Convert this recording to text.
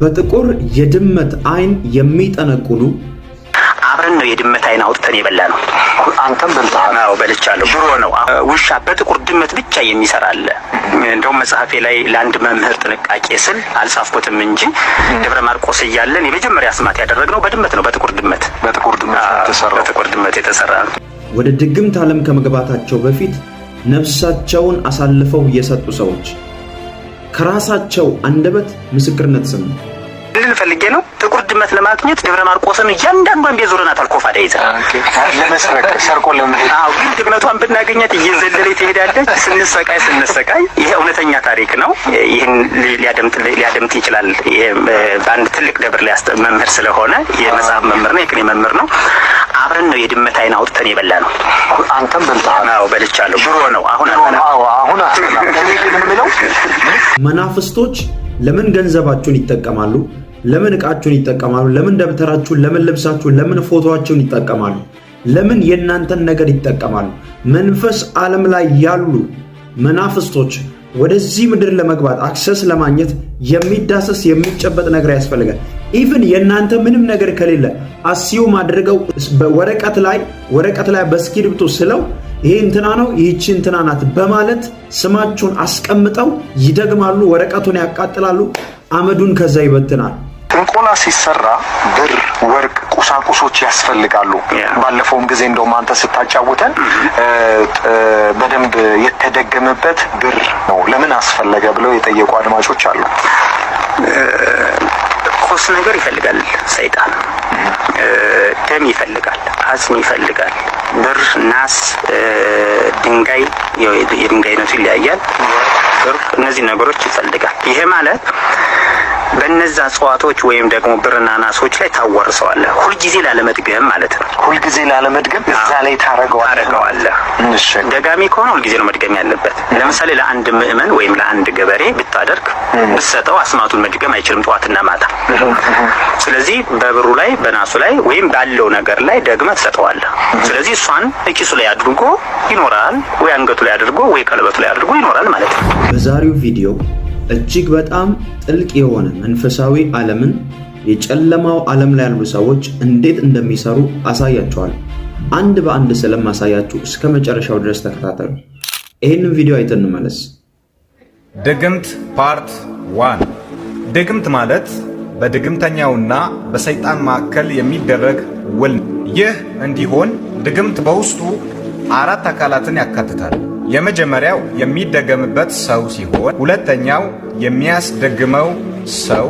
በጥቁር የድመት አይን የሚጠነቁሉ አብረን ነው የድመት አይን አውጥተን የበላነው። አንተም በልተሃል? አዎ በልቻለሁ። ድሮ ነው ውሻ በጥቁር ድመት ብቻ የሚሰራ አለ። እንደውም መጽሐፌ ላይ ለአንድ መምህር ጥንቃቄ ስል አልጻፍኩትም እንጂ ደብረ ማርቆስ እያለን የመጀመሪያ ስማት ያደረግነው በድመት ነው። በጥቁር ድመት የተሰራ ነው። ወደ ድግምት ዓለም ከመግባታቸው በፊት ነፍሳቸውን አሳልፈው የሰጡ ሰዎች ከራሳቸው አንደበት ምስክርነት ስሙ። ልፈልጌ ነው ጥቁር ድመት ለማግኘት ደብረ ማርቆስን እያንዳንዷን ቤዞርናታል ኮፋዳ ይዛ ለመስረቅ ሰርቆ ለምን? አዎ ግን ድመቷን ብናገኛት እየዘለለ ትሄዳለች። ስንሰቃይ ይሄ እውነተኛ ታሪክ ነው። ይሄን ሊያደምጥ ይችላል። ይሄ በአንድ ትልቅ ደብር ላይ መምህር ስለሆነ የመጽሐፍ መምህር ነው፣ የቅኔ መምህር ነው። አብረን ነው የድመት አይን አውጥተን የበላነው። አንተም በልተሃል? አዎ በልቻለሁ። ድሮ ነው። አሁን መናፍስቶች ለምን ገንዘባችሁን ይጠቀማሉ? ለምን ዕቃችሁን ይጠቀማሉ? ለምን ደብተራችሁን፣ ለምን ልብሳችሁን፣ ለምን ፎቶአችሁን ይጠቀማሉ? ለምን የእናንተን ነገር ይጠቀማሉ? መንፈስ ዓለም ላይ ያሉ መናፍስቶች ወደዚህ ምድር ለመግባት አክሰስ ለማግኘት የሚዳሰስ የሚጨበጥ ነገር ያስፈልጋል። ኢቭን የእናንተ ምንም ነገር ከሌለ አስዩም አድርገው ወረቀት ላይ በስክሪፕቶ ስለው ይሄ እንትና ነው ይህቺ እንትና ናት በማለት ስማችሁን አስቀምጠው ይደግማሉ። ወረቀቱን ያቃጥላሉ፣ አመዱን ከዛ ይበትናል። ጥንቆላ ሲሰራ ብር፣ ወርቅ፣ ቁሳቁሶች ያስፈልጋሉ። ባለፈውም ጊዜ እንደውም አንተ ስታጫውተን በደንብ የተደገመበት ብር ነው። ለምን አስፈለገ ብለው የጠየቁ አድማጮች አሉ። ቁስ ነገር ይፈልጋል ሰይጣን። ደም ይፈልጋል፣ አጽም ይፈልጋል፣ ብር፣ ናስ፣ ድንጋይ፣ የድንጋይነቱ ይለያያል። ብር፣ እነዚህ ነገሮች ይፈልጋል። ይሄ ማለት በእነዛ እጽዋቶች ወይም ደግሞ ብርና ናሶች ላይ ታወርሰዋለህ። ሁልጊዜ ላለመድገም ማለት ነው። ሁልጊዜ ላለመድገም እዛ ላይ ታረገዋለህ። ደጋሚ ከሆነ ሁልጊዜ ነው መድገም ያለበት። ለምሳሌ ለአንድ ምእመን ወይም ለአንድ ገበሬ ብታደርግ ብትሰጠው አስማቱን መድገም አይችልም ጠዋትና ማታ። ስለዚህ በብሩ ላይ በናሱ ላይ ወይም ባለው ነገር ላይ ደግመህ ትሰጠዋለህ። ስለዚህ እሷን እኪሱ ላይ አድርጎ ይኖራል፣ ወይ አንገቱ ላይ አድርጎ ወይ ቀለበቱ ላይ አድርጎ ይኖራል ማለት ነው። በዛሬው ቪዲዮ እጅግ በጣም ጥልቅ የሆነ መንፈሳዊ ዓለምን የጨለማው ዓለም ላይ ያሉ ሰዎች እንዴት እንደሚሰሩ አሳያቸዋለሁ። አንድ በአንድ ስለማሳያችሁ እስከ መጨረሻው ድረስ ተከታተሉ። ይህንን ቪዲዮ አይተን እንመለስ። ድግምት ፓርት 1። ድግምት ማለት በድግምተኛውና በሰይጣን መካከል የሚደረግ ውል። ይህ እንዲሆን ድግምት በውስጡ 4 አካላትን ያካትታል። የመጀመሪያው የሚደገምበት ሰው ሲሆን፣ ሁለተኛው የሚያስደግመው ሰው